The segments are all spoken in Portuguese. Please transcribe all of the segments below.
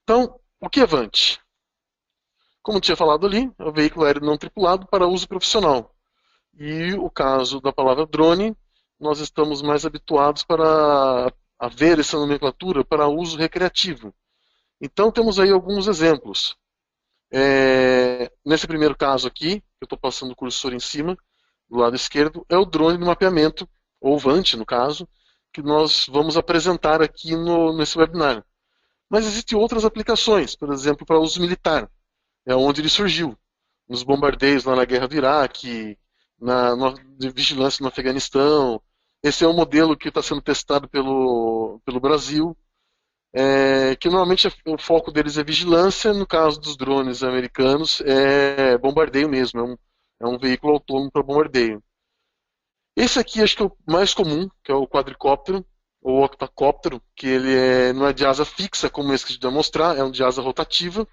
Então, o que é VANT? Como tinha falado ali, é o veículo aéreo não tripulado para uso profissional. E o caso da palavra drone, nós estamos mais habituados para a ver essa nomenclatura para uso recreativo. Então temos aí alguns exemplos. Nesse primeiro caso aqui, eu estou passando o cursor em cima, do lado esquerdo, é o drone de mapeamento, ou VANT no caso, que nós vamos apresentar aqui nesse webinar. Mas existem outras aplicações, por exemplo, para uso militar. É onde ele surgiu, nos bombardeios lá na guerra do Iraque, de vigilância no Afeganistão. Esse é um modelo que está sendo testado pelo Brasil, que normalmente o foco deles é vigilância, no caso dos drones americanos é bombardeio mesmo, é um veículo autônomo para bombardeio. Esse aqui acho que é o mais comum, que é o quadricóptero, ou octacóptero, que não é de asa fixa como esse que a gente vai mostrar, é um de asa rotativa.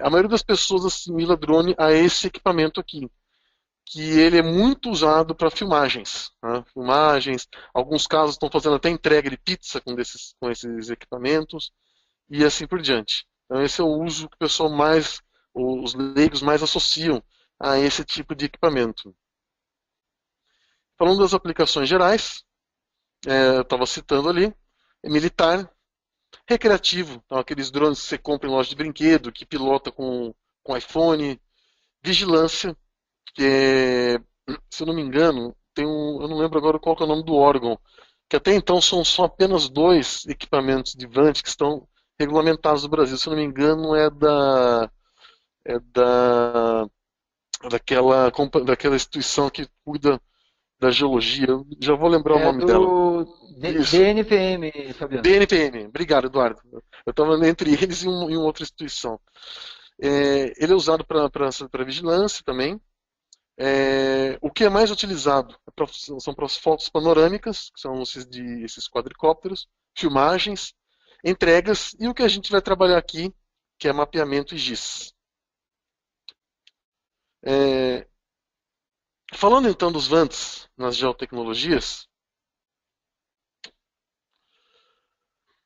A maioria das pessoas assimila drone a esse equipamento aqui, que ele é muito usado para filmagens. Né? Filmagens, alguns casos estão fazendo até entrega de pizza com esses equipamentos, e assim por diante. Então esse é o uso que o pessoal os leigos mais associam a esse tipo de equipamento. Falando das aplicações gerais, eu estava citando ali, é militar, recreativo, então aqueles drones que você compra em loja de brinquedo, que pilota com iPhone, vigilância, que se eu não me engano, eu não lembro agora qual que é o nome do órgão, que até então são apenas 2 equipamentos de VANT que estão regulamentados no Brasil. Se eu não me engano, é daquela instituição que cuida da geologia. Eu já vou lembrar o É nome dela. do Isso. DNPM, Fabiano. DNPM. Obrigado, Eduardo. Eu estava entre eles e uma outra instituição. Ele é usado para vigilância também. O que é mais utilizado são para fotos panorâmicas, que são esses quadricópteros, filmagens, entregas e o que a gente vai trabalhar aqui, que é mapeamento e GIS. Falando então dos VANTs nas geotecnologias,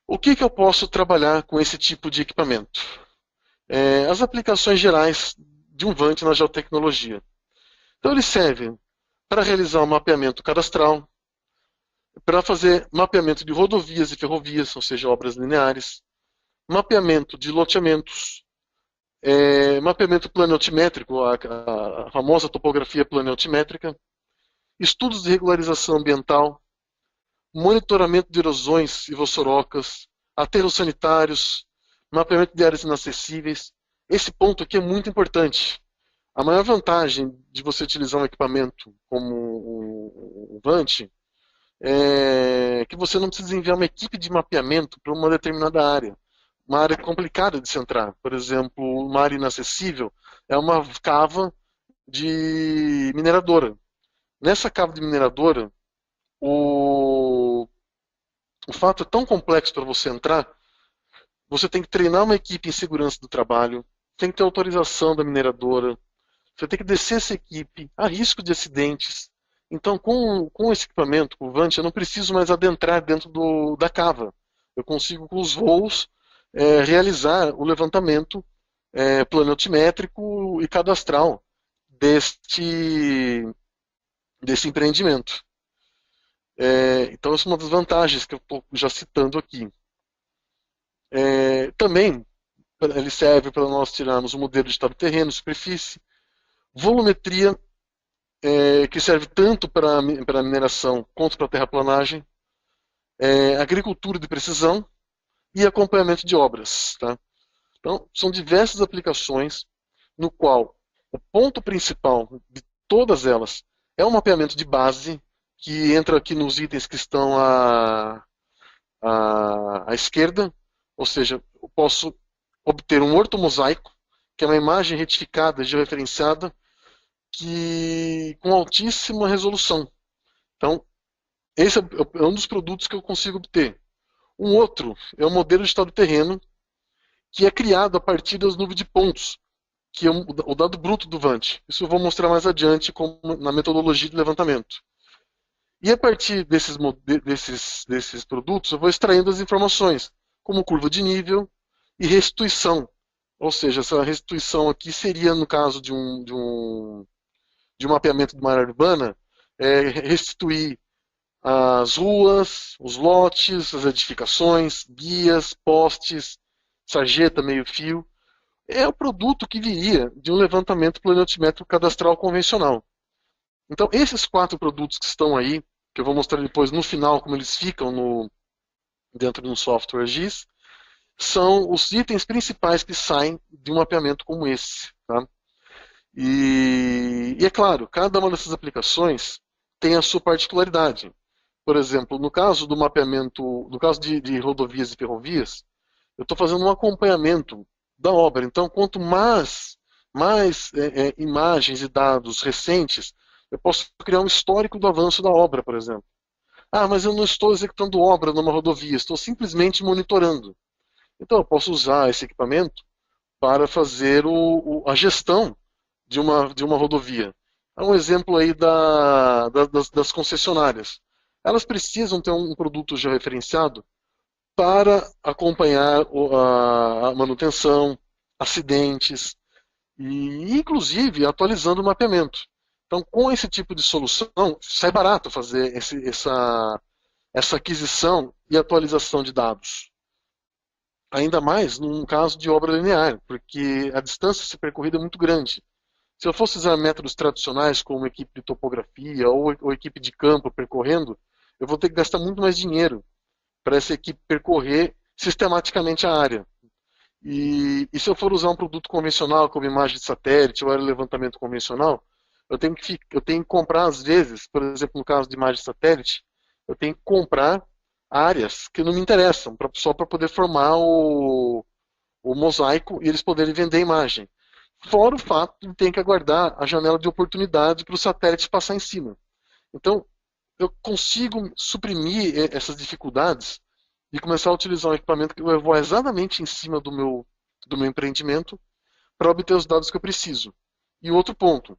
o que eu posso trabalhar com esse tipo de equipamento? As aplicações gerais de um VANT na geotecnologia. Então ele serve para realizar um mapeamento cadastral, para fazer mapeamento de rodovias e ferrovias, ou seja, obras lineares, mapeamento de loteamentos, mapeamento planaltimétrico, a famosa topografia planaltimétrica, estudos de regularização ambiental, monitoramento de erosões e vossorocas, aterros sanitários, mapeamento de áreas inacessíveis. Esse ponto aqui é muito importante. A maior vantagem de você utilizar um equipamento como o VANT é que você não precisa enviar uma equipe de mapeamento para uma determinada área. Uma área complicada de se entrar. Por exemplo, uma área inacessível é uma cava de mineradora. Nessa cava de mineradora, o fato é tão complexo para você entrar, você tem que treinar uma equipe em segurança do trabalho, tem que ter autorização da mineradora, você tem que descer essa equipe, há risco de acidentes. Então, com esse equipamento, com o VANT, eu não preciso mais adentrar dentro da cava. Eu consigo, com os voos, realizar o levantamento planoaltimétrico e cadastral desse empreendimento. Então, essa é uma das vantagens que eu estou já citando aqui. Também, ele serve para nós tirarmos o modelo de estado terreno, superfície, volumetria, que serve tanto para a mineração quanto para a terraplanagem, agricultura de precisão e acompanhamento de obras. Tá? Então, são diversas aplicações no qual o ponto principal de todas elas é o mapeamento de base, que entra aqui nos itens que estão à esquerda, ou seja, eu posso obter um ortomosaico, que é uma imagem retificada, georreferenciada, com altíssima resolução. Então, esse é um dos produtos que eu consigo obter. Um outro é o modelo de estado terreno, que é criado a partir das nuvens de pontos, que é o dado bruto do VANT. Isso eu vou mostrar mais adiante na metodologia de levantamento. E a partir desses produtos, eu vou extraindo as informações, como curva de nível e restituição. Ou seja, essa restituição aqui seria, no caso de um mapeamento de uma área urbana, restituir as ruas, os lotes, as edificações, guias, postes, sarjeta, meio-fio. É o produto que viria de um levantamento planetimétrico cadastral convencional. Então, esses 4 produtos que estão aí, que eu vou mostrar depois no final como eles ficam dentro de um software GIS, são os itens principais que saem de um mapeamento como esse. Tá? E é claro, cada uma dessas aplicações tem a sua particularidade. Por exemplo, no caso do mapeamento, no caso de rodovias e ferrovias, eu estou fazendo um acompanhamento da obra. Então, quanto mais imagens e dados recentes, eu posso criar um histórico do avanço da obra, por exemplo. Ah, mas eu não estou executando obra numa rodovia, estou simplesmente monitorando. Então, eu posso usar esse equipamento para fazer a gestão de uma rodovia. É um exemplo aí das concessionárias. Elas precisam ter um produto georreferenciado para acompanhar a manutenção, acidentes e, inclusive, atualizando o mapeamento. Então, com esse tipo de solução, sai barato fazer essa aquisição e atualização de dados. Ainda mais num caso de obra linear, porque a distância a ser percorrida é muito grande. Se eu fosse usar métodos tradicionais, como equipe de topografia ou equipe de campo percorrendo, eu vou ter que gastar muito mais dinheiro para essa equipe percorrer sistematicamente a área. E se eu for usar um produto convencional, como imagem de satélite ou levantamento convencional, eu tenho que comprar, às vezes, por exemplo, no caso de imagem de satélite, eu tenho que comprar áreas que não me interessam, só para poder formar o mosaico e eles poderem vender a imagem. Fora o fato de ter que aguardar a janela de oportunidade para o satélite passar em cima. Então, eu consigo suprimir essas dificuldades e começar a utilizar um equipamento que eu vou exatamente em cima do meu empreendimento para obter os dados que eu preciso. E outro ponto,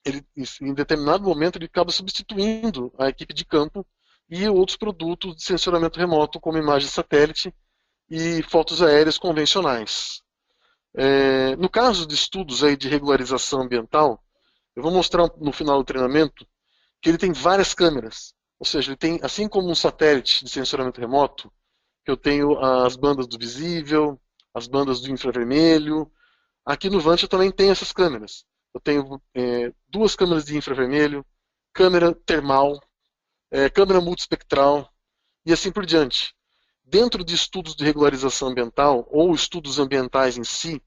ele, em determinado momento, ele acaba substituindo a equipe de campo e outros produtos de sensoramento remoto, como imagem de satélite e fotos aéreas convencionais. No caso de estudos aí de regularização ambiental, eu vou mostrar no final do treinamento que ele tem várias câmeras. Ou seja, ele tem, assim como um satélite de sensoramento remoto, que eu tenho as bandas do visível, as bandas do infravermelho. Aqui no Vant eu também tenho essas câmeras. Eu tenho 2 câmeras de infravermelho, câmera termal, câmera multispectral e assim por diante. Dentro de estudos de regularização ambiental ou estudos ambientais em si,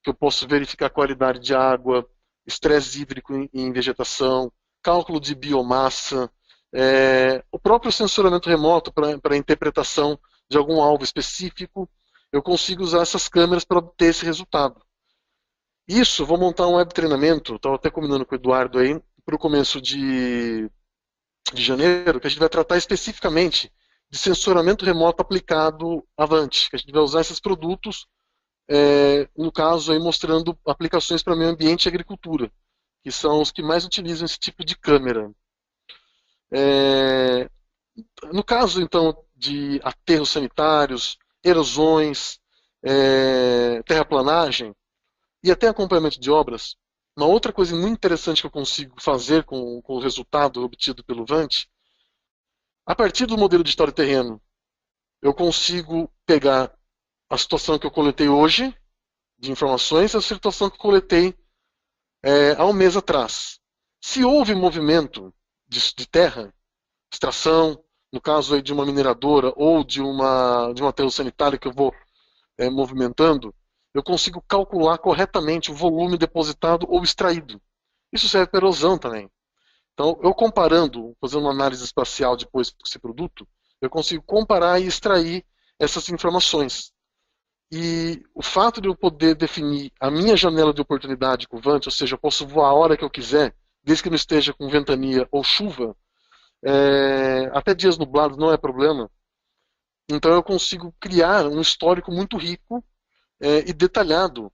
que eu posso verificar a qualidade de água, estresse hídrico em vegetação, cálculo de biomassa, o próprio sensoramento remoto para a interpretação de algum alvo específico, eu consigo usar essas câmeras para obter esse resultado. Isso, vou montar um web treinamento, estava até combinando com o Eduardo aí, para o começo de janeiro, que a gente vai tratar especificamente de sensoramento remoto aplicado Avante, que a gente vai usar esses produtos, no caso aí mostrando aplicações para meio ambiente e agricultura, que são os que mais utilizam esse tipo de câmera. No caso, então, de aterros sanitários, erosões, terraplanagem e até acompanhamento de obras, uma outra coisa muito interessante que eu consigo fazer com o resultado obtido pelo Vant, a partir do modelo de história de terreno, eu consigo pegar a situação que eu coletei hoje, de informações, e a situação que eu coletei há um mês atrás. Se houve movimento de terra, extração, no caso aí de uma mineradora ou de um aterro sanitário que eu vou movimentando, eu consigo calcular corretamente o volume depositado ou extraído. Isso serve para erosão também. Então, eu comparando, fazendo uma análise espacial depois desse produto, eu consigo comparar e extrair essas informações. E o fato de eu poder definir a minha janela de oportunidade com o Vant, ou seja, eu posso voar a hora que eu quiser, desde que não esteja com ventania ou chuva, até dias nublados não é problema. Então eu consigo criar um histórico muito rico e detalhado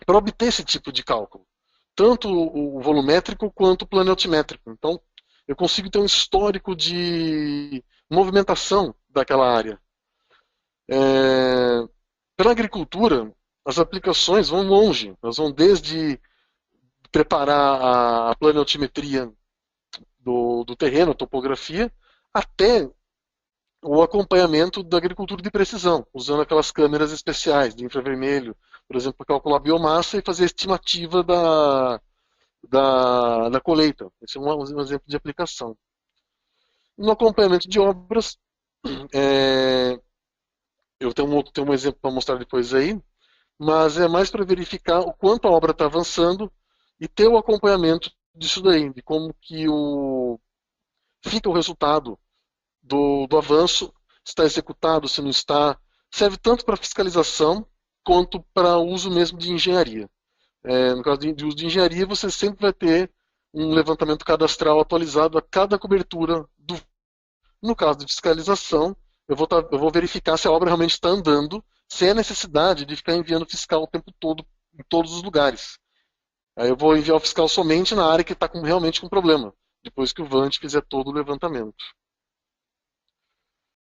para obter esse tipo de cálculo. Tanto o volumétrico quanto o planetimétrico. Então eu consigo ter um histórico de movimentação daquela área. Pela agricultura, as aplicações vão longe. Elas vão desde preparar a planaltimetria do terreno, a topografia, até o acompanhamento da agricultura de precisão, usando aquelas câmeras especiais de infravermelho, por exemplo, para calcular a biomassa e fazer a estimativa da colheita. Esse é um exemplo de aplicação. No acompanhamento de obras, é, eu tenho um exemplo para mostrar depois aí, mas é mais para verificar o quanto a obra está avançando e ter o acompanhamento disso daí, de como que fica o resultado do avanço, se está executado, se não está. Serve tanto para fiscalização quanto para uso mesmo de engenharia. No caso de uso de engenharia, você sempre vai ter um levantamento cadastral atualizado a cada cobertura do. No caso de fiscalização, eu vou verificar se a obra realmente está andando, sem a necessidade de ficar enviando fiscal o tempo todo, em todos os lugares. Aí eu vou enviar o fiscal somente na área que está realmente com problema, depois que o VANT fizer todo o levantamento.